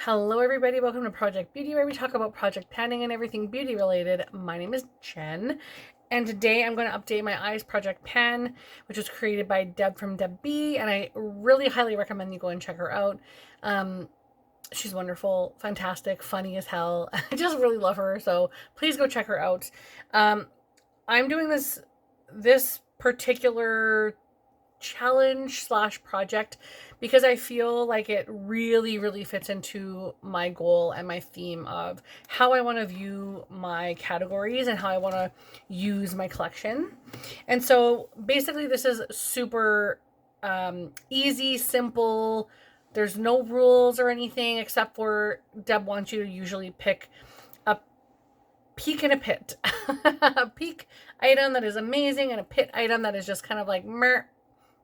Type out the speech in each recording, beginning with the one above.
Hello everybody, welcome to Project Beauty, where we talk about project planning and everything beauty related. My name is Jen, and today I'm going to update my eyes project pan, which was created by Deb from Deb B, and I really highly recommend you go and check her out. She's wonderful, fantastic, funny as hell. I just really love her, so please go check her out. I'm doing this particular challenge slash project because I feel like it really fits into my goal and my theme of how I want to view my categories and how I want to use my collection. And so basically this is super easy, simple. There's no rules or anything except for Deb wants you to usually pick a peak and a pit. A peak item that is amazing and a pit item that is just kind of like meh,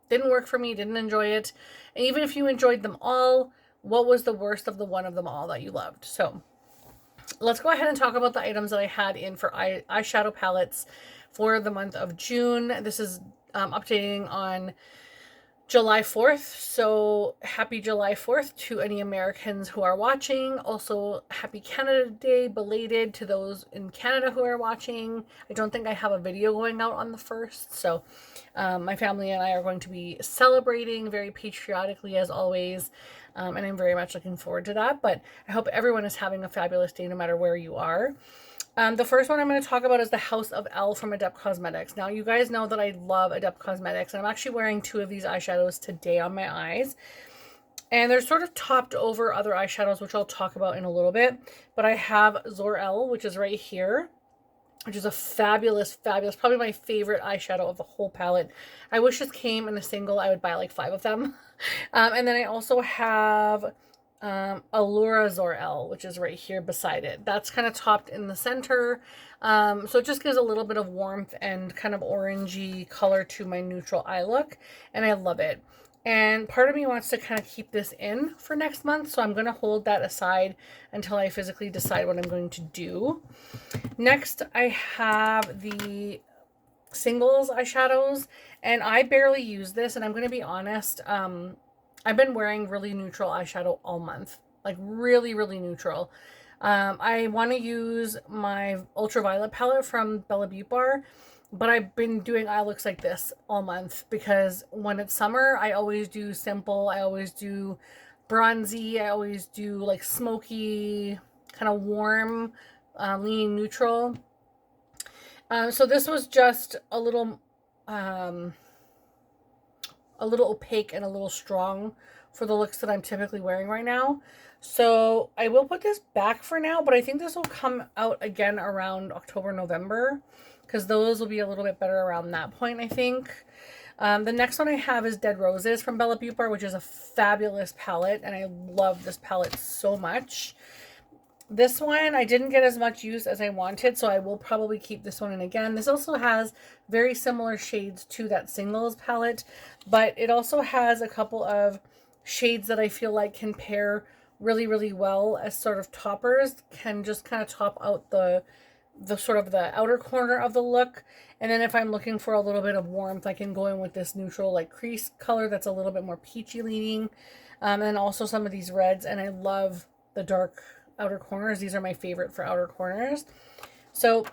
didn't work for me, didn't enjoy it. And even if you enjoyed them all, what was the worst of the one of them all that you loved? So let's go ahead and talk about the items that I had in for eyeshadow palettes for the month of June. This is updating on July 4th. So happy July 4th to any Americans who are watching. Also, happy Canada Day belated to those in Canada who are watching. I don't think I have a video going out on the 1st. So my family and I are going to be celebrating very patriotically as always. And I'm very much looking forward to that. But I hope everyone is having a fabulous day no matter where you are. The first one I'm going to talk about is the House of Elle from Adept Cosmetics. Now, you guys know that I love Adept Cosmetics, and I'm actually wearing two of these eyeshadows today on my eyes. And they're sort of topped over other eyeshadows, which I'll talk about in a little bit. But I have Zor-El, which is right here, which is a fabulous, probably my favorite eyeshadow of the whole palette. I wish this came in a single. I would buy like 5 of them. And then I also have Allura Zor-El, which is right here beside it. That's kind of topped in the center. So it just gives a little bit of warmth and kind of orangey color to my neutral eye look. And I love it. And part of me wants to kind of keep this in for next month. So I'm going to hold that aside until I physically decide what I'm going to do. Next, I have the singles eyeshadows. And I barely use this. And I'm going to be honest, I've been wearing really neutral eyeshadow all month, like really neutral. I want to use my ultraviolet palette from Bella Beauty Bar, but I've been doing eye looks like this all month because when it's summer, I always do simple. I always do bronzy. I always do like smoky, kind of warm, leaning neutral. So this was just a little opaque and a little strong for the looks that I'm typically wearing right now. So I will put this back for now, but I think this will come out again around October, November, because those will be a little bit better around that point, I think. The next one I have is Dead Roses from Bella Beauty Bar, which is a fabulous palette, and I love this palette so much. This one, I didn't get as much use as I wanted, so I will probably keep this one in again. This also has very similar shades to that singles palette, but it also has a couple of shades that I feel like can pair really well as sort of toppers, can just kind of top out the sort of the outer corner of the look. And then if I'm looking for a little bit of warmth, I can go in with this neutral like crease color that's a little bit more peachy leaning. And also some of these reds, and I love the dark outer corners. These are my favorite for outer corners. So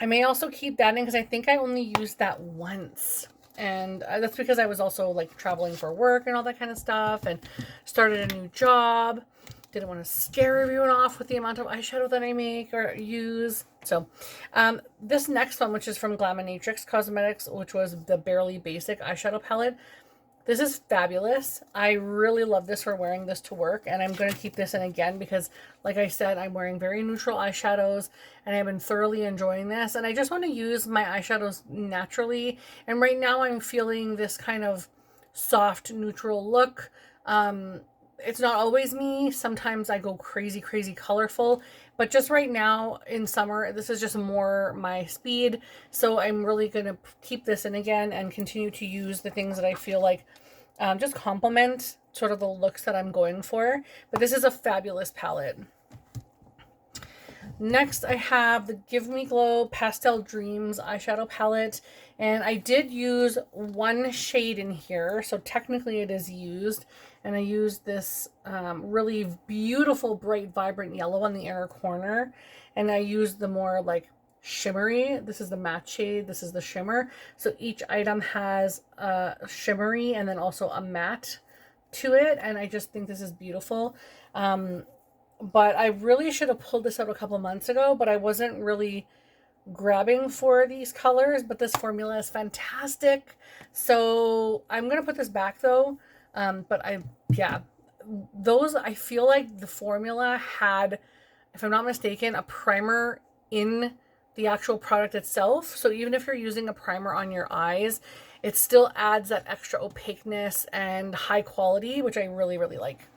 I may also keep that in because I think I only used that once. And that's because I was also like traveling for work and all that kind of stuff and started a new job. Didn't want to scare everyone off with the amount of eyeshadow that I make or use. So this next one, which is from Glaminatrix Cosmetics, which was the Barely Basic eyeshadow palette. This is fabulous. I really love this for wearing this to work, and I'm going to keep this in again because, like I said, I'm wearing very neutral eyeshadows, and I've been thoroughly enjoying this, and I just want to use my eyeshadows naturally, and right now I'm feeling this kind of soft, neutral look. It's not always me. Sometimes I go crazy colorful, but just right now in summer, this is just more my speed. So I'm really going to keep this in again and continue to use the things that I feel like just complement sort of the looks that I'm going for. But this is a fabulous palette. Next, I have the Give Me Glow Pastel Dreams eyeshadow palette, and I did use one shade in here, so technically it is used, And I used this really beautiful, bright, vibrant yellow on the inner corner. And I used the more like shimmery. This is the matte shade. This is the shimmer. So each item has a shimmery and then also a matte to it. And I just think this is beautiful. But I really should have pulled this out a couple months ago, but I wasn't really grabbing for these colors, but this formula is fantastic. So I'm going to put this back though. But those, I feel like the formula had, if I'm not mistaken, a primer in the actual product itself. So even if you're using a primer on your eyes, it still adds that extra opaqueness and high quality, which I really, really like.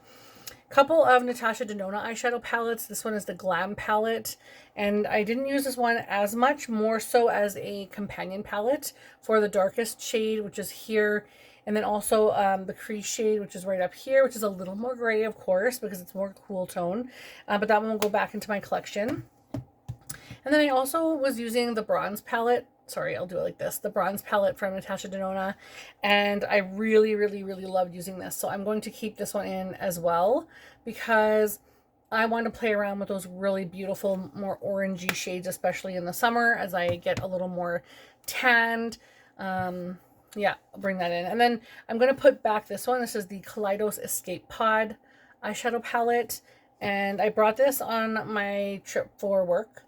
Couple of Natasha Denona eyeshadow palettes. This one is the Glam palette, and I didn't use this one as much, more so as a companion palette for the darkest shade, which is here, and then also the crease shade, which is right up here, which is a little more gray, of course, because it's more cool tone, but that one will go back into my collection. And then I also was using the bronze palette. Sorry, I'll do it like this. The bronze palette from Natasha Denona. And I really, really, really loved using this. So I'm going to keep this one in as well because I want to play around with those really beautiful, more orangey shades, especially in the summer as I get a little more tanned. Yeah, I'll bring that in. And then I'm going to put back this one. This is the Kaleidos Escape Pod eyeshadow palette. And I brought this on my trip for work.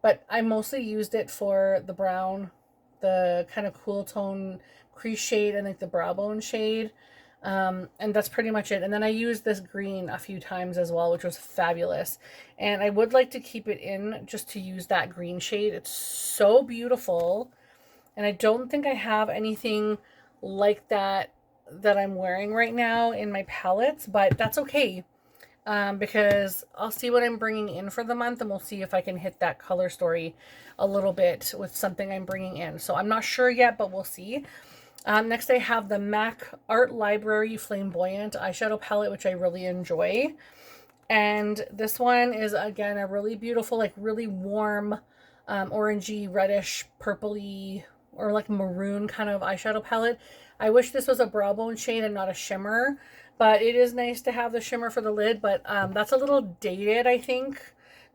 But I mostly used it for the brown, the kind of cool tone crease shade, and like the brow bone shade. And that's pretty much it. And then I used this green a few times as well, which was fabulous. And I would like to keep it in just to use that green shade. It's so beautiful. And I don't think I have anything like that I'm wearing right now in my palettes, but that's okay. Because I'll see what I'm bringing in for the month, and we'll see if I can hit that color story a little bit with something I'm bringing in. So I'm not sure yet, but we'll see. Next I have the MAC Art Library Flamboyant eyeshadow palette, which I really enjoy. And this one is, again, a really beautiful, like really warm, orangey, reddish, purpley, or like maroon kind of eyeshadow palette. I wish this was a brow bone shade and not a shimmer. But it is nice to have the shimmer for the lid, but that's a little dated, I think.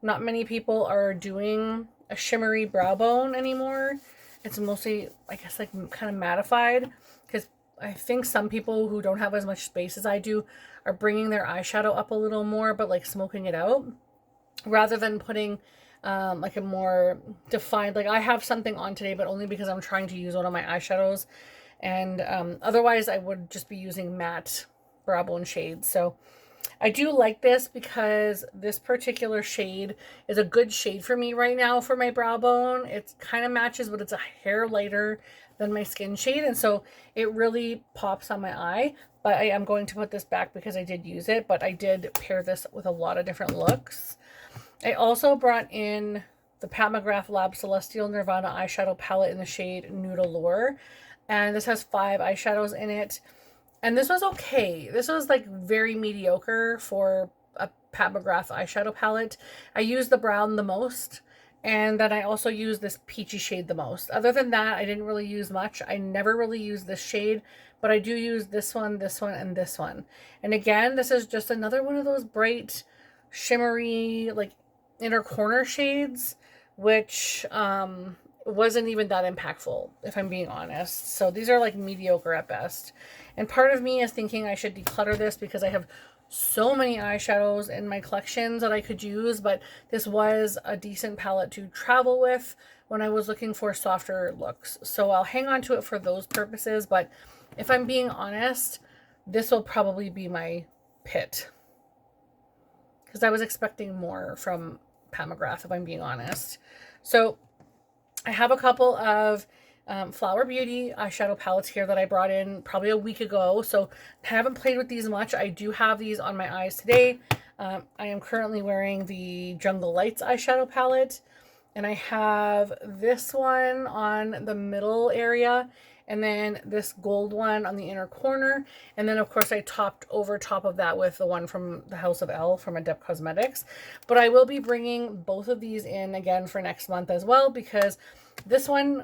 Not many people are doing a shimmery brow bone anymore. It's mostly, I guess, like kind of mattified, because I think some people who don't have as much space as I do are bringing their eyeshadow up a little more, but like smoking it out, rather than putting like a more defined, like I have something on today, but only because I'm trying to use one of my eyeshadows. And otherwise I would just be using matte brow bone shades. So I do like this because this particular shade is a good shade for me right now for my brow bone. It kind of matches, but it's a hair lighter than my skin shade, and so it really pops on my eye. But I am going to put this back because I did use it, but I did pair this with a lot of different looks. I also brought in the Pat McGrath Lab Celestial Nirvana eyeshadow palette in the shade Nude Allure, and this has 5 eyeshadows in it. And this was okay. This was like very mediocre for a Pat McGrath eyeshadow palette. I used the brown the most, and then I also used this peachy shade the most. Other than that, I didn't really use much. I never really used this shade, but I do use this one, and this one. And again, this is just another one of those bright, shimmery, like inner corner shades, which wasn't even that impactful, if I'm being honest. So these are like mediocre at best. And part of me is thinking I should declutter this because I have so many eyeshadows in my collections that I could use, but this was a decent palette to travel with when I was looking for softer looks. So I'll hang on to it for those purposes, but if I'm being honest, this will probably be my pit, because I was expecting more from Pat McGrath, if I'm being honest. So I have a couple of Flower Beauty eyeshadow palettes here that I brought in probably a week ago, so I haven't played with these much. I do have these on my eyes today. I am currently wearing the Jungle Lights eyeshadow palette, and I have this one on the middle area, and then this gold one on the inner corner, and then of course I topped over top of that with the one from the House of Elle from Adept Cosmetics. But I will be bringing both of these in again for next month as well, because this one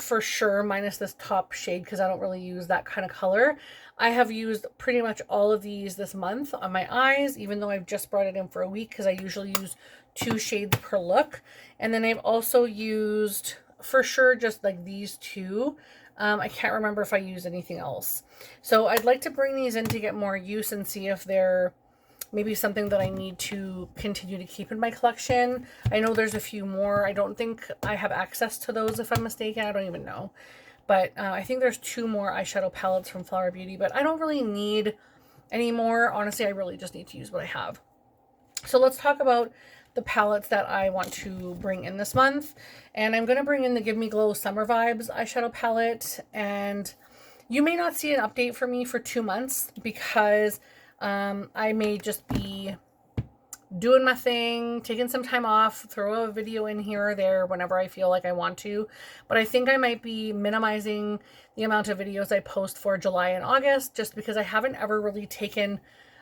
for sure, minus this top shade because I don't really use that kind of color. I have used pretty much all of these this month on my eyes, even though I've just brought it in for a week because I usually use 2 shades per look. And then I've also used, for sure, just like these 2. I can't remember if I used anything else. So I'd like to bring these in to get more use and see if they're maybe something that I need to continue to keep in my collection. I know there's a few more. I don't think I have access to those if I'm mistaken. I don't even know. But I think there's 2 more eyeshadow palettes from Flower Beauty, but I don't really need any more. Honestly, I really just need to use what I have. So let's talk about the palettes that I want to bring in this month. And I'm going to bring in the Give Me Glow Summer Vibes eyeshadow palette. And you may not see an update for me for 2 months because I may just be doing my thing, taking some time off, throw a video in here or there whenever I feel like I want to. But I think I might be minimizing the amount of videos I post for July and August just because I haven't ever really taken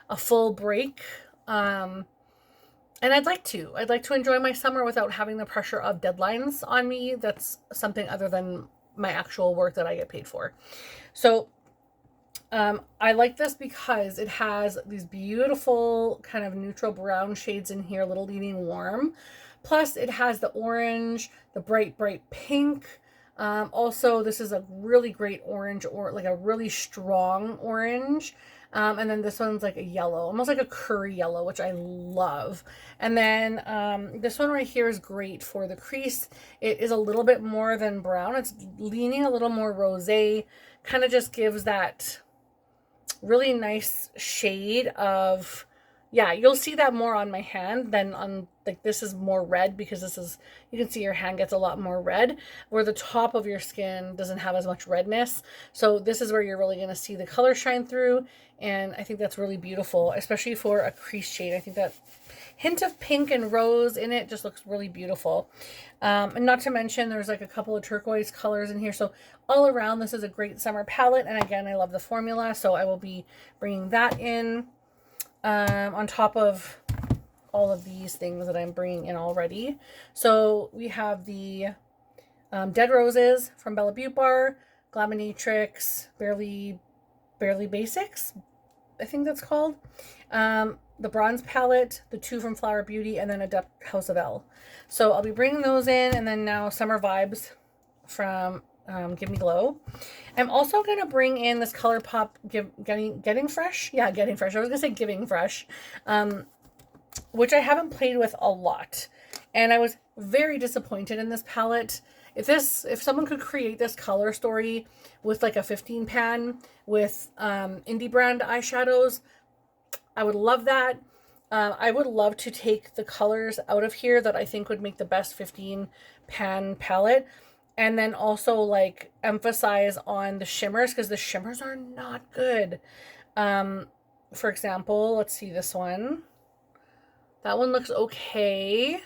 a full break. And I'd like to enjoy my summer without having the pressure of deadlines on me. That's something other than my actual work that I get paid for. So I like this because it has these beautiful kind of neutral brown shades in here, a little leaning warm. Plus it has the orange, the bright pink. Also, this is a really great orange, or like a really strong orange. And then this one's like a yellow, almost like a curry yellow, which I love. And then this one right here is great for the crease. It is a little bit more than brown. It's leaning a little more rosé. Kind of just gives that really nice shade of, yeah, you'll see that more on my hand than on, like, this is more red because this is, you can see your hand gets a lot more red, where the top of your skin doesn't have as much redness. So this is where you're really going to see the color shine through, and I think that's really beautiful, especially for a crease shade. I think that hint of pink and rose in it just looks really beautiful. And not to mention there's like a couple of turquoise colors in here. So all around, this is a great summer palette. And again, I love the formula, so I will be bringing that in on top of all of these things that I'm bringing in already. So we have the Dead Roses from Bella Beauty Bar, Glaminatrix, Barely Basics, I think that's called. The bronze palette, the 2 from Flower Beauty, and then Adept House of Elle. So I'll be bringing those in, and then now Summer Vibes from Give Me Glow. I'm also going to bring in this ColourPop Getting Fresh. Yeah, Getting Fresh. I was going to say Giving Fresh, which I haven't played with a lot. And I was very disappointed in this palette. If someone could create this color story with like a 15 pan with indie brand eyeshadows, I would love that. I would love to take the colors out of here that I think would make the best 15 pan palette, and then also like emphasize on the shimmers, because the shimmers are not good. For example, let's see this one. That one looks okay.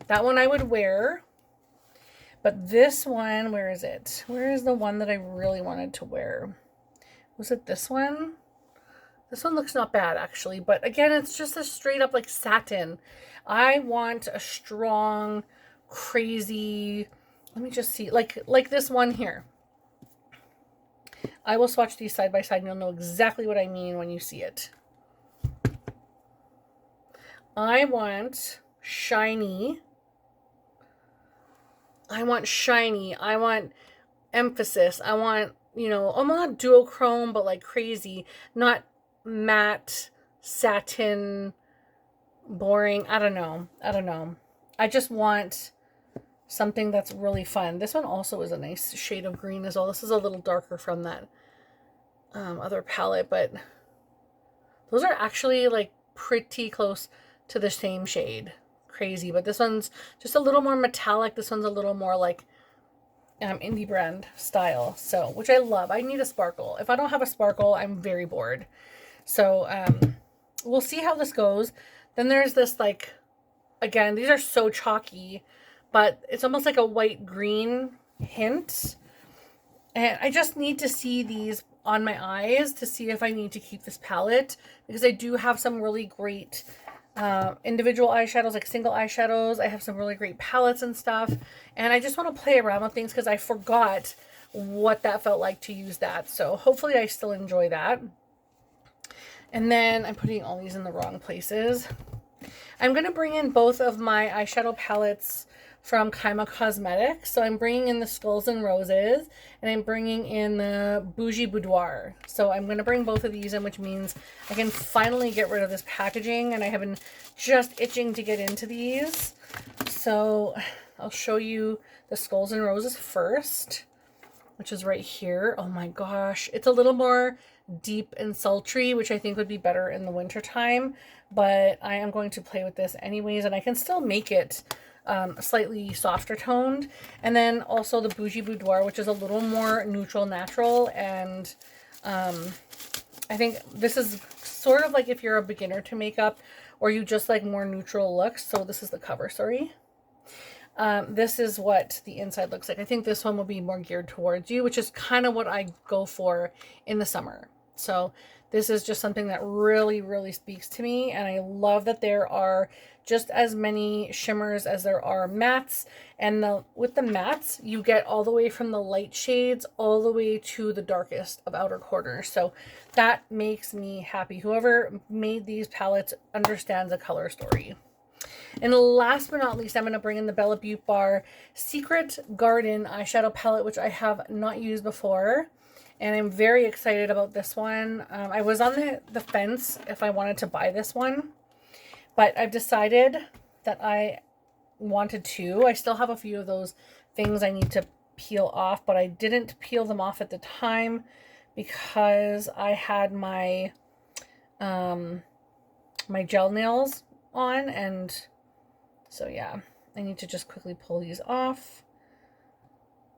That one I would wear. But this one, where is it? Where is the one that I really wanted to wear? Was it this one? This one looks not bad, actually. But again, it's just a straight up like satin. I want a strong, crazy, let me just see, like this one here. I will swatch these side by side and you'll know exactly what I mean when you see it. I want shiny. I want emphasis. I want, I'm not duochrome, but like crazy. Not matte, satin, boring. I don't know. I just want something that's really fun. This one also is a nice shade of green as well. This is a little darker from that other palette, but those are actually like pretty close to the same shade. Crazy, but this one's just a little more metallic. This one's a little more like indie brand style, so, which I love. I need a sparkle. If I don't have a sparkle, I'm very bored. So we'll see how this goes. Then there's this, like, again, these are so chalky, but it's almost like a white green hint, and I just need to see these on my eyes to see if I need to keep this palette, because I do have some really great individual eyeshadows, like single eyeshadows. I have some really great palettes and stuff. And I just want to play around with things because I forgot what that felt like to use that. So hopefully I still enjoy that. And then I'm putting all these in the wrong places. I'm going to bring in both of my eyeshadow palettes from Kaima Cosmetics. So I'm bringing in the Skulls and Roses, and I'm bringing in the Bougie Boudoir. So I'm going to bring both of these in, which means I can finally get rid of this packaging, and I have been just itching to get into these. So I'll show you the Skulls and Roses first, which is right here. Oh my gosh. It's a little more deep and sultry, which I think would be better in the winter time, but I am going to play with this anyways, and I can still make it slightly softer toned. And then also the Bougie Boudoir, which is a little more neutral natural, and I think this is sort of like if you're a beginner to makeup or you just like more neutral looks. So this is the cover, sorry. This is what the inside looks like. I think this one will be more geared towards you, which is kind of what I go for in the summer. So this is just something that really, really speaks to me. And I love that there are just as many shimmers as there are mattes. And with the mattes, you get all the way from the light shades all the way to the darkest of outer corners. So that makes me happy. Whoever made these palettes understands the color story. And last but not least, I'm going to bring in the Bella Beauty Bar Secret Garden eyeshadow palette, which I have not used before. And I'm very excited about this one. I was on the fence if I wanted to buy this one, but I've decided that I wanted to. I still have a few of those things I need to peel off, but I didn't peel them off at the time because I had my my gel nails on, and so yeah, I need to just quickly pull these off.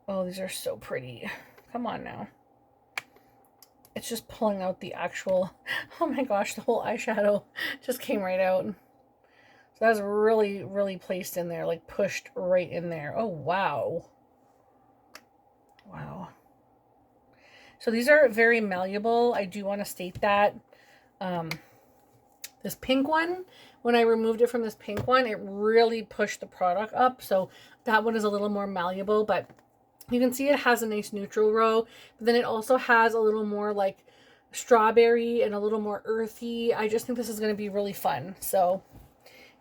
Oh, these are so pretty. Come on now. It's just pulling out the actual, oh my gosh, the whole eyeshadow just came right out. So that's really, really placed in there, like pushed right in there. Oh, wow. Wow. So these are very malleable. I do want to state that. This pink one, when I removed it from this pink one, it really pushed the product up. So that one is a little more malleable, but you can see it has a nice neutral row, but then it also has a little more like strawberry and a little more earthy. I just think this is going to be really fun. So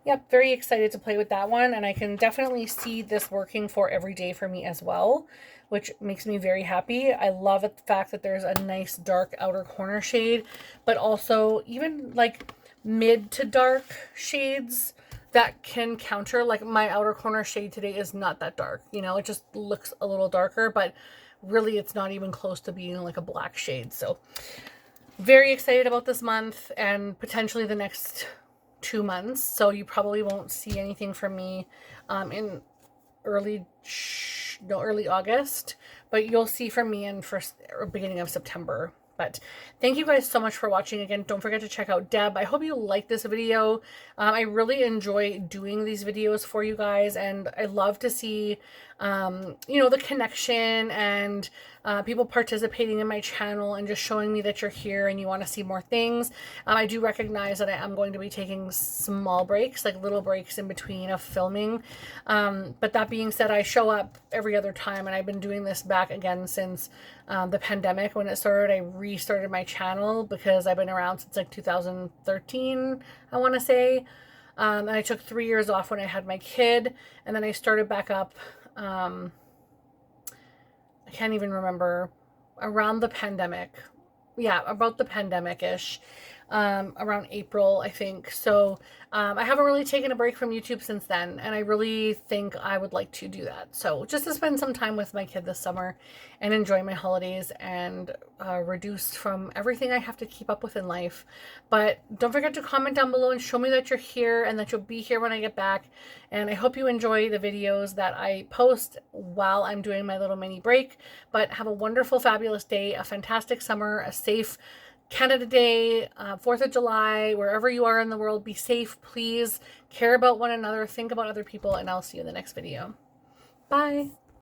yep, very excited to play with that one. And I can definitely see this working for every day for me as well, which makes me very happy. I love the fact that there's a nice dark outer corner shade, but also even like mid to dark shades that can counter. Like my outer corner shade today is not that dark, you know, it just looks a little darker, but really it's not even close to being like a black shade. So very excited about this month and potentially the next 2 months. So you probably won't see anything from me in early August, but you'll see from me in beginning of September. But thank you guys so much for watching. Again, don't forget to check out Deb. I hope you like this video. I really enjoy doing these videos for you guys, and I love to see, you know, the connection and people participating in my channel and just showing me that you're here and you want to see more things. I do recognize that I am going to be taking small breaks, like little breaks in between of filming. But that being said, I show up every other time, and I've been doing this back again since the pandemic. When it started, I restarted my channel because I've been around since like 2013, I want to say. And I took 3 years off when I had my kid, and then I started back up. I can't even remember, around the pandemic. Yeah, about the pandemic-ish. Around April, I think. So I haven't really taken a break from YouTube since then, and I really think I would like to do that. So just to spend some time with my kid this summer and enjoy my holidays and reduce from everything I have to keep up with in life. But don't forget to comment down below and show me that you're here and that you'll be here when I get back. And I hope you enjoy the videos that I post while I'm doing my little mini break. But have a wonderful, fabulous day, a fantastic summer, a safe Canada Day, 4th of July, wherever you are in the world. Be safe, please. Care about one another, think about other people, and I'll see you in the next video. Bye.